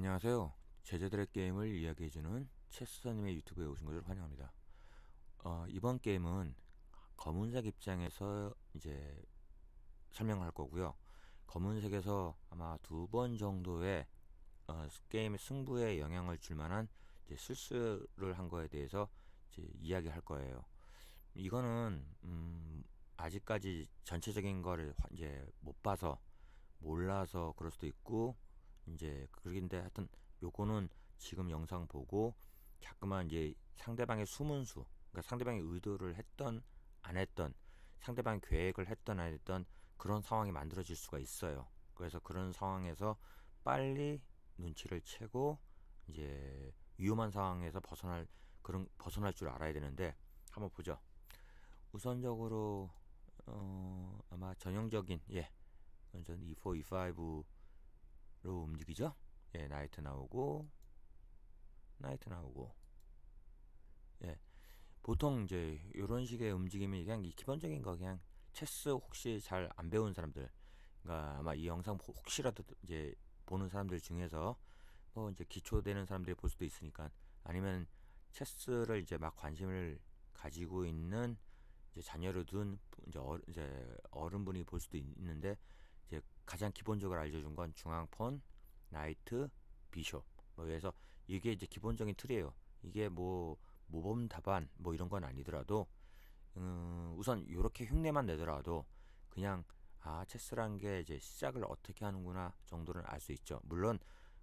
안녕하세요. 제자들의 게임을 이야기해주는 체스사님의 유튜브에 오신 것을 환영합니다. 이번 게임은 검은색 입장에서 이제 설명할 거고요. 검은색에서 아마 두 번 정도의 게임의 승부에 영향을 줄 만한 이제 실수를 한 거에 대해서 이제 이야기할 거예요. 이거는 아직까지 전체적인 거를 이제 못 봐서 몰라서 그럴 수도 있고 이제 그러긴데 하여튼 요거는 지금 영상 보고 자꾸만 이제 상대방의 수문수, 그러니까 상대방의 의도를 했던 안 했던, 상대방 계획을 했던 안 했던 그런 상황이 만들어질 수가 있어요. 그래서 그런 상황에서 빨리 눈치를 채고 이제 위험한 상황에서 벗어날 줄 알아야 되는데 한번 보죠. 우선적으로 아마 전형적인 완전 E4, E5로 움직이죠. 나이트 나오고 나이트 나오고 보통 이제 이런 식의 움직임이 그냥 기본적인 거 그냥 체스 혹시 잘 안 배운 사람들, 그러니까 아마 이 영상 혹시라도 이제 보는 사람들 중에서 뭐 이제 기초되는 사람들이 볼 수도 있으니까, 아니면 체스를 이제 막 관심을 가지고 있는 이제 자녀를 둔 이제 어른분이 볼 수도 있는데, 이제 가장 기본적으로 알려준 건 중앙폰, 나이트, 비숍, 뭐 그래서 이게 이제 기본적인 틀이에요. 이게 뭐 모범 답안 뭐 이런 건 아니더라도 우선 이렇게 흉내만 내더라도 그냥 체스란 게 이제 시작을 어떻게 하는구나 정도는 알 수 있죠. 물론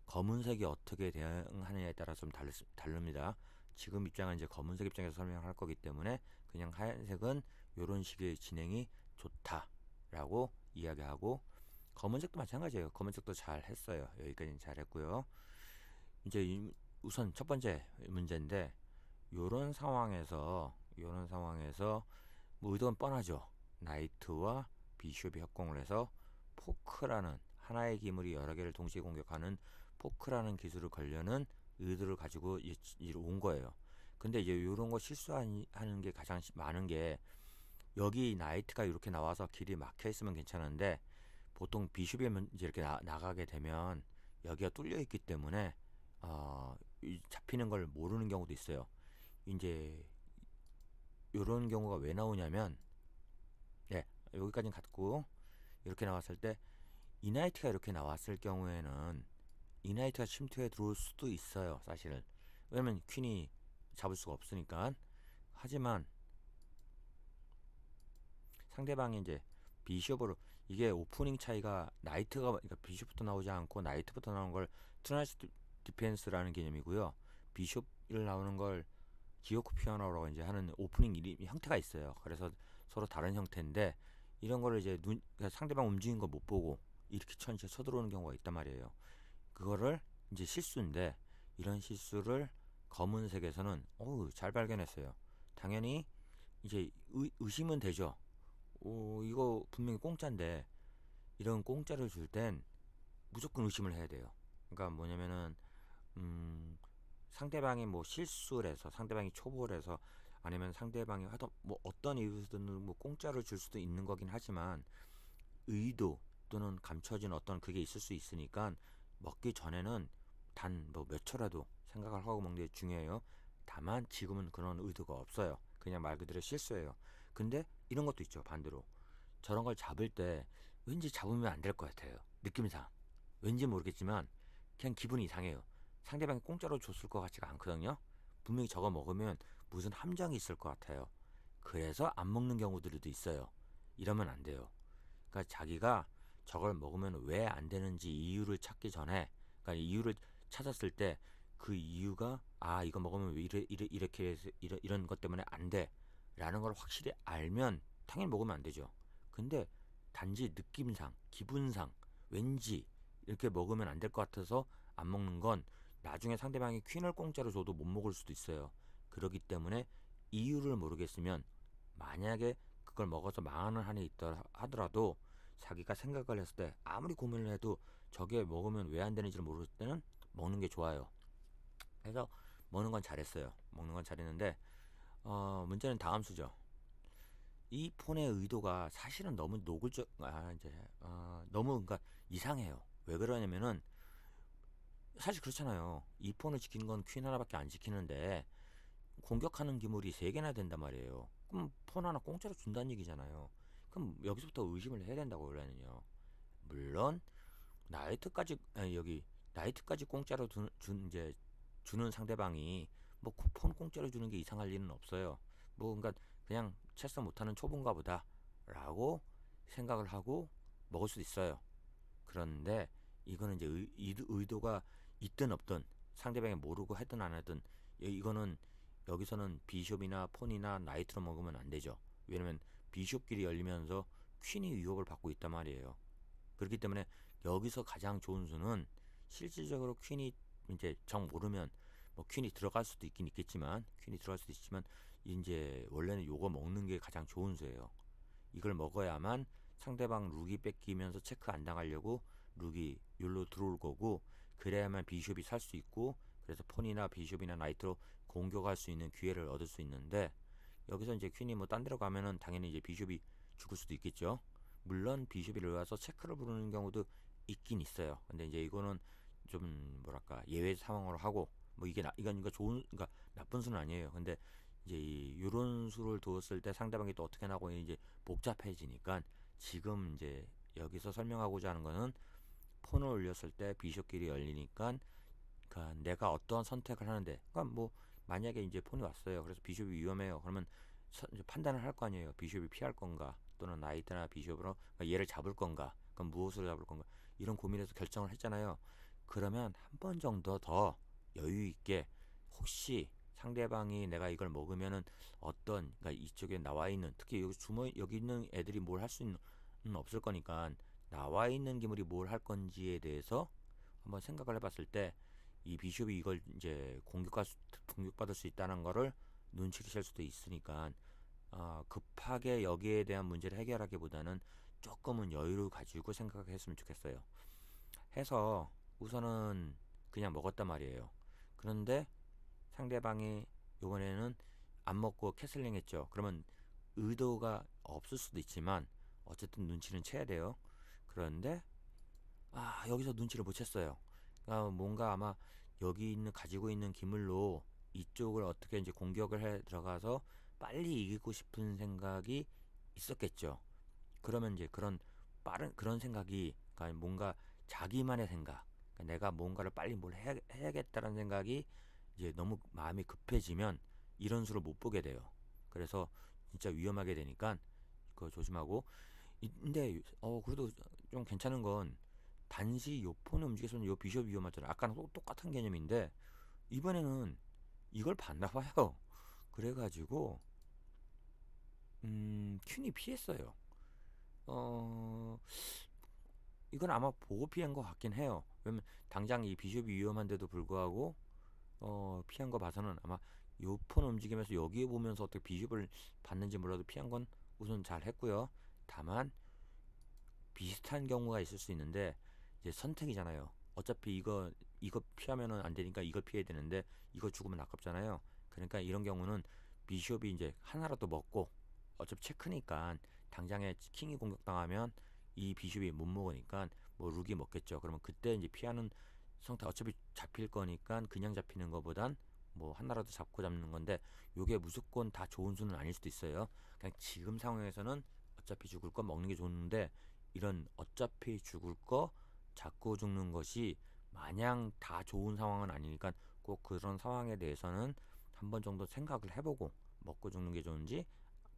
검은색이 어떻게 대응하느냐에 따라 좀 다릅니다. 지금 입장은 이제 검은색 입장에서 설명할 거기 때문에 그냥 하얀색은 이런 식의 진행이 좋다라고 이야기하고, 검은색도 마찬가지예요. 검은색도 잘 했어요. 여기까지는 잘 했고요. 이제 우선 첫 번째 문제인데, 요런 상황에서 뭐 의도는 뻔하죠. 나이트와 비숍이 협공을 해서 포크라는 하나의 기물이 여러 개를 동시에 공격하는 포크라는 기술을 걸려는 의도를 가지고 온 거예요. 근데 이제 이런 거 실수하는 게 가장 많은 게, 여기 나이트가 이렇게 나와서 길이 막혀 있으면 괜찮은데 보통 비숍이 이제 이렇게 나가게 되면 여기가 뚫려 있기 때문에 잡히는 걸 모르는 경우도 있어요. 이제 이런 경우가 왜 나오냐면, 여기까지는 갔고, 이렇게 나왔을 때 이 나이트가 이렇게 나왔을 경우에는 이 나이트가 침투해 들어올 수도 있어요, 사실은. 왜냐면 퀸이 잡을 수가 없으니까. 하지만 상대방이 이제 비숍으로, 이게 오프닝 차이가 나이트가, 그러니까 비숍부터 나오지 않고 나이트부터 나오는 걸 트라이스 디펜스라는 개념이고요. 비숍을 나오는 걸 기어코 피아노라고 이제 하는 오프닝 이름 형태가 있어요. 그래서 서로 다른 형태인데, 이런 거를 이제 그러니까 상대방 움직이는 거 못 보고 이렇게 천천히 쳐들어오는 경우가 있단 말이에요. 그거를 이제 실수인데, 이런 실수를 검은색에서는 잘 발견했어요. 당연히 이제 의심은 되죠. 이거 분명히 공짜인데 이런 공짜를 줄 땐 무조건 의심을 해야 돼요. 그러니까 뭐냐면은 상대방이 뭐 실수를 해서, 상대방이 초보를 해서, 아니면 상대방이 하여튼 뭐 어떤 이유든 뭐 공짜를 줄 수도 있는 거긴 하지만, 의도 또는 감춰진 어떤 그게 있을 수 있으니까 먹기 전에는 단 뭐 몇 초라도 생각을 하고 먹는 게 중요해요. 다만 지금은 그런 의도가 없어요. 그냥 말 그대로 실수예요. 근데 이런 것도 있죠. 반대로 저런 걸 잡을 때 왠지 잡으면 안 될 것 같아요. 느낌상 왠지 모르겠지만 그냥 기분이 이상해요. 상대방이 공짜로 줬을 것 같지가 않거든요. 분명히 저거 먹으면 무슨 함정이 있을 것 같아요. 그래서 안 먹는 경우들도 있어요. 이러면 안 돼요. 그러니까 자기가 저걸 먹으면 왜 안 되는지 이유를 찾기 전에, 그러니까 이유를 찾았을 때 그 이유가 이거 먹으면 왜 이렇게 해서 이런 것 때문에 안 돼라는 걸 확실히 알면 당연히 먹으면 안 되죠. 근데 단지 느낌상, 기분상, 왠지 이렇게 먹으면 안 될 것 같아서 안 먹는 건 나중에 상대방이 퀸을 공짜로 줘도 못 먹을 수도 있어요. 그렇기 때문에 이유를 모르겠으면, 만약에 그걸 먹어서 망하는 한이 있다 하더라도 자기가 생각을 했을 때 아무리 고민을 해도 저게 먹으면 왜 안 되는지를 모를 때는 먹는 게 좋아요. 그래서 먹는 건 잘했어요. 먹는 건 잘했는데 문제는 다음 수죠. 이 폰의 의도가 사실은 너무 노골적, 너무 그러니까 이상해요. 왜 그러냐면은 사실 그렇잖아요. 이 폰을 지키는 건 퀸 하나밖에 안 지키는데 공격하는 기물이 3개나 된단 말이에요. 그럼 폰 하나 공짜로 준다는 얘기잖아요. 그럼 여기서부터 의심을 해야 된다고 원래는요. 물론 나이트까지 아니 여기 나이트까지 공짜로 이제 주는 상대방이 뭐 쿠폰 공짜로 주는 게 이상할 리는 없어요. 뭐 그러니까 그냥 체스 못하는 초보인가 보다라고 생각을 하고 먹을 수도 있어요. 그런데 이거는 이제 의도가 있든 없든 상대방이 모르고 했든 안 하든 이거는 여기서는 비숍이나 폰이나 나이트로 먹으면 안 되죠. 왜냐면 비숍끼리 열리면서 퀸이 위협을 받고 있단 말이에요. 그렇기 때문에 여기서 가장 좋은 수는 실질적으로 퀸이 이제 정 모르면 뭐 퀸이 들어갈 수도 있긴 있겠지만 퀸이 들어갈 수도 있지만 이제 원래는 요거 먹는 게 가장 좋은 수예요. 이걸 먹어야만 상대방 룩이 뺏기면서 체크 안 당하려고 룩이 율로 들어올 거고 그래야만 비숍이 살 수 있고 그래서 폰이나 비숍이나 나이트로 공격할 수 있는 기회를 얻을 수 있는데 여기서 이제 퀸이 뭐 딴 데로 가면은 당연히 이제 비숍이 죽을 수도 있겠죠. 물론 비숍이 들어와서 체크를 부르는 경우도 있긴 있어요. 근데 이제 이거는 좀 뭐랄까 예외 상황으로 하고 뭐 이게 이건 그러니까 좋은 그러니까 나쁜 수는 아니에요. 근데 이제 이런 수를 두었을 때 상대방이 또 어떻게 나고 이제 복잡해지니까 지금 이제 여기서 설명하고자 하는 거는 폰을 올렸을 때 비숍끼리 열리니까 그러니까 내가 어떠한 선택을 하는데 그러니까 뭐 만약에 이제 폰이 왔어요. 그래서 비숍이 위험해요. 그러면 이제 판단을 할 거 아니에요. 비숍이 피할 건가 또는 나이트나 비숍으로 그러니까 얘를 잡을 건가 그럼 무엇으로 잡을 건가 이런 고민에서 결정을 했잖아요. 그러면 한 번 정도 더 여유 있게 혹시 상대방이 내가 이걸 먹으면은 어떤 그러니까 이쪽에 나와 있는 특히 여기 여기 있는 애들이 뭘 할 수는 없을 거니까 나와 있는 기물이 뭘 할 건지에 대해서 한번 생각을 해봤을 때 이 비숍이 이걸 이제 공격받을 수 있다는 거를 눈치를 챌 수도 있으니까 급하게 여기에 대한 문제를 해결하기보다는 조금은 여유를 가지고 생각했으면 좋겠어요. 해서 우선은 그냥 먹었단 말이에요. 그런데 상대방이 이번에는 안 먹고 캐슬링 했죠. 그러면 의도가 없을 수도 있지만 어쨌든 눈치는 채야 돼요. 그런데 여기서 눈치를 못 챘어요. 뭔가 아마 여기 있는 가지고 있는 기물로 이쪽을 어떻게 이제 공격을 해 들어가서 빨리 이기고 싶은 생각이 있었겠죠. 그러면 이제 그런 빠른 그런 생각이 그러니까 뭔가 자기만의 생각, 그러니까 내가 뭔가를 빨리 뭘 해야겠다는 생각이 이제 너무 마음이 급해지면 이런 수를 못 보게 돼요. 그래서 진짜 위험하게 되니까 그거 조심하고. 근데 그래도 좀 괜찮은 건 단지 요 폰을 움직여서는 요 비숍 위험하잖아. 아까랑 똑같은 개념인데 이번에는 이걸 봤나 봐요. 그래가지고 퀸이 피했어요. 어 이건 아마 보고 피한 것 같긴 해요. 왜냐면 당장 이 비숍이 위험한데도 불구하고 피한 거 봐서는 아마 요 폰 움직이면서 여기에 보면서 어떻게 비숍을 받는지 몰라도 피한 건 우선 잘 했고요. 다만 비슷한 경우가 있을 수 있는데 이제 선택이잖아요. 어차피 이거 피하면은 안 되니까 이걸 피해야 되는데 이거 죽으면 아깝잖아요. 그러니까 이런 경우는 비숍이 이제 하나라도 먹고 어차피 체크니까 당장에 킹이 공격당하면 이 비숍이 못 먹으니까 뭐 룩이 먹겠죠. 그러면 그때 이제 피하는 성태 어차피 잡힐 거니까 그냥 잡히는 것보단 뭐 하나라도 잡는 건데 요게 무조건 다 좋은 수는 아닐 수도 있어요. 그냥 지금 상황에서는 어차피 죽을 거 먹는 게 좋은데 이런 어차피 죽을 거 잡고 죽는 것이 마냥 다 좋은 상황은 아니니까 꼭 그런 상황에 대해서는 한 번 정도 생각을 해보고 먹고 죽는 게 좋은지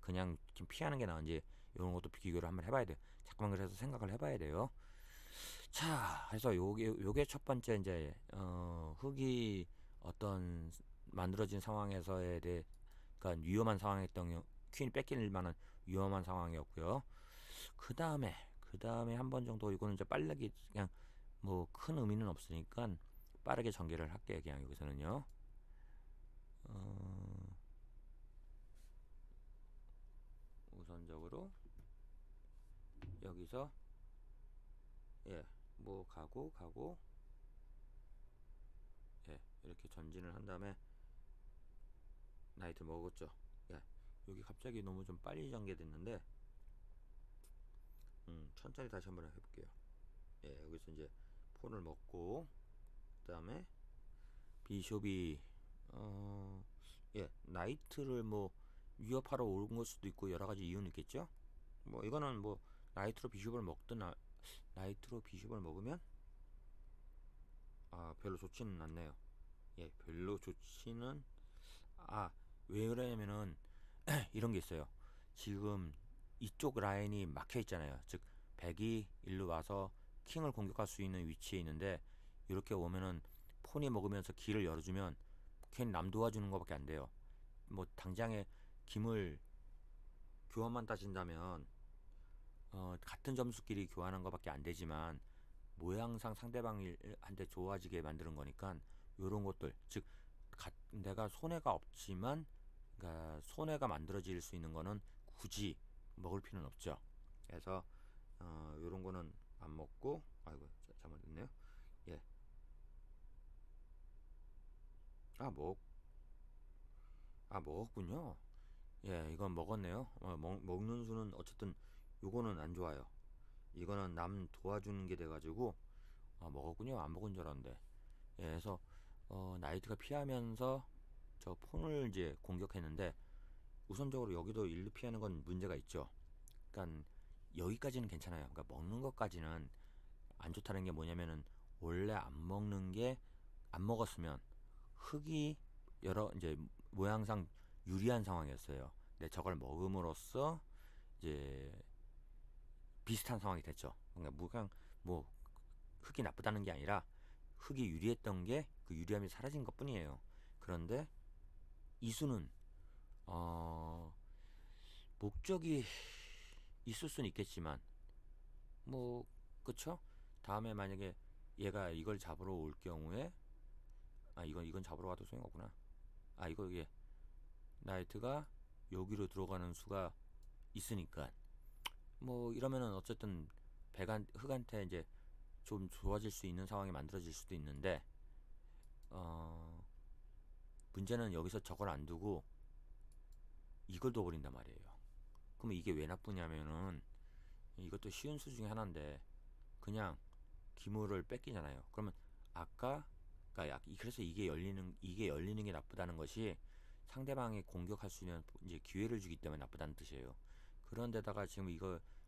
그냥 좀 피하는 게 나은지 이런 것도 비교를 한번 해봐야 돼요. 잠깐만 그래서 생각을 해봐야 돼요. 자, 그래서 요게 첫 번째 이제 흙이 어떤 만들어진 상황에서에 대해 그러니까 위험한 상황이었던 퀸이 뺏길 만한 위험한 상황이었고요. 그 다음에 한 번 정도 이거는 이제 빨리 그냥 뭐 큰 의미는 없으니까 빠르게 전개를 할게요. 그냥 여기서는요. 어, 우선적으로 여기서 뭐 가고 이렇게 전진을 한 다음에 나이트 먹었죠. 여기 갑자기 너무 좀 빨리 전개됐는데 천천히 다시 한번 해볼게요. 여기서 이제 폰을 먹고 그다음에 비숍이 나이트를 뭐 위협하러 온 걸 수도 있고 여러 가지 이유는 있겠죠. 뭐 이거는 뭐 나이트로 비숍을 먹든 나이트로 비숍을 먹으면 별로 좋지는 않네요. 별로 좋지는 왜 그러냐면은 이런 게 있어요. 지금 이쪽 라인이 막혀 있잖아요. 즉 백이 일로 와서 킹을 공격할 수 있는 위치에 있는데 이렇게 오면은 폰이 먹으면서 길을 열어주면 괜히 남 도와주는 것밖에 안 돼요. 뭐 당장에 김을 교환만 따진다면 같은 점수끼리 교환한 것밖에 안 되지만 모양상 상대방한테 좋아지게 만드는 거니까 요런 것들 즉 내가 손해가 없지만 그러니까 손해가 만들어질 수 있는 거는 굳이 먹을 필요는 없죠. 그래서 요런 거는 안 먹고 아이고 잘못했네요. 예. 아 먹, 먹었군요. 이건 먹었네요. 먹는 수는 어쨌든 요거는 안 좋아요. 이거는 남 도와주는 게 돼가지고 먹었군요. 안 먹은 줄 알았는데. 그래서 나이트가 피하면서 저 폰을 이제 공격했는데 우선적으로 여기도 일루 피하는 건 문제가 있죠. 그러니까 여기까지는 괜찮아요. 그러니까 먹는 것까지는 안 좋다는 게 뭐냐면은 원래 안 먹는 게 안 먹었으면 흙이 여러 이제 모양상 유리한 상황이었어요. 근데 저걸 먹음으로써 이제 비슷한 상황이 됐죠. 그러니까 그냥 뭐 흙이 나쁘다는 게 아니라 흙이 유리했던 게 그 유리함이 사라진 것 뿐이에요. 그런데 이수는 목적이 있을 수는 있겠지만 뭐 그쵸? 다음에 만약에 얘가 이걸 잡으러 올 경우에 이건 잡으러 가도 소용없구나. 이거 나이트가 여기로 들어가는 수가 있으니까 뭐 이러면은 어쨌든 흑한테 이제 좀 좋아질 수 있는 상황이 만들어질 수도 있는데 문제는 여기서 저걸 안 두고 이걸 둬버린단 말이에요. 그러면 이게 왜 나쁘냐면은 이것도 쉬운 수 중에 하나인데 그냥 기물을 뺏기잖아요. 그러면 아까 그래서 이게 열리는 게 나쁘다는 것이 상대방이 공격할 수 있는 이제 기회를 주기 때문에 나쁘다는 뜻이에요. 그런데다가 지금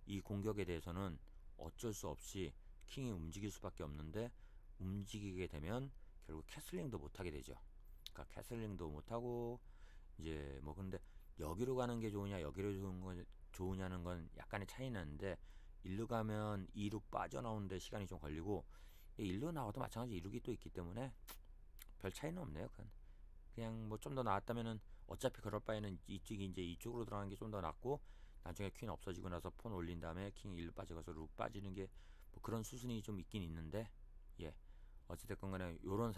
이 공격에 대해서는 어쩔 수 없이 킹이 움직일 수밖에 없는데 움직이게 되면 결국 캐슬링도 못하게 되죠. 그러니까 캐슬링도 못하고 이제 뭐 근데 여기로 가는 게 좋으냐 좋으냐는 건 약간의 차이 나는데 일로 가면 2룩 빠져나오는데 시간이 좀 걸리고 일로 나와도 마찬가지 2룩이 또 있기 때문에 별 차이는 없네요. 그냥 뭐 좀 더 나았다면은 어차피 그럴 바에는 이쪽이 이제 이쪽으로 들어가는 게 좀 더 낫고 나중에 퀸 없어지고 나서 폰 올린 다음에 킹 1로 빠져가서 룩 빠지는 게 뭐 그런 수순이 좀 있긴 있는데 어찌됐건 간에 요런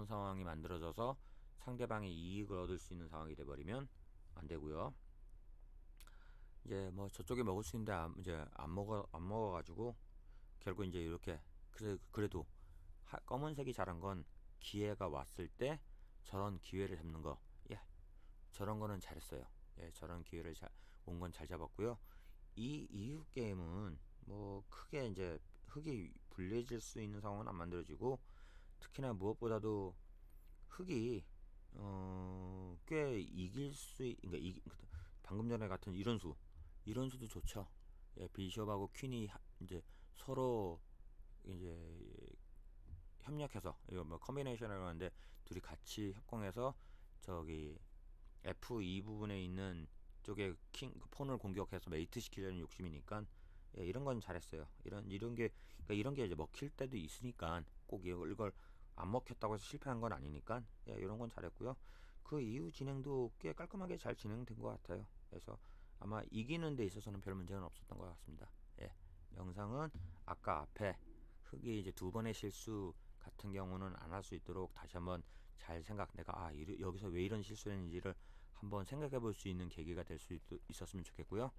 상황이 만들어져서 상대방이 이익을 얻을 수 있는 상황이 돼버리면 안 되고요. 이제 뭐 저쪽에 먹을 수 있는데 이제 안 먹어가지고 결국 이제 이렇게 그래도 검은색이 잘한 건 기회가 왔을 때 저런 기회를 잡는 거, 저런 거는 잘했어요. 저런 기회를 온 건 잘 잡았고요. 이 이후 게임은 뭐 크게 이제 흙이 불리해질 수 있는 상황은 안 만들어지고 특히나 무엇보다도 흑이 꽤 이길 그러니까 방금 전에 같은 이런수도 좋죠. 비숍하고 퀸이 이제 서로 이제 협력해서 이거 뭐 컨비네이션이라고 하는데 둘이 같이 협공해서 저기 F2 부분에 있는 쪽에 폰을 공격해서 메이트 시키려는 욕심이니까 이런 건 잘했어요. 이런 게 이제 먹힐 때도 있으니까 꼭 이걸 안 먹혔다고 해서 실패한 건 아니니까 이런 건 잘했고요. 그 이후 진행도 꽤 깔끔하게 잘 진행된 것 같아요. 그래서 아마 이기는 데 있어서는 별 문제는 없었던 것 같습니다. 영상은 아까 앞에 흑이 이제 두 번의 실수 같은 경우는 안 할 수 있도록 다시 한번 잘 내가 여기서 왜 이런 실수를 했는지를 한번 생각해 볼 수 있는 계기가 될 수 있었으면 좋겠고요.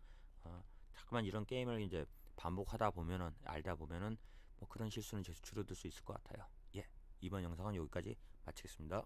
자꾸만 이런 게임을 이제 반복하다 보면은 알다 보면은 뭐 그런 실수는 줄어들 수 있을 것 같아요. 이번 영상은 여기까지 마치겠습니다.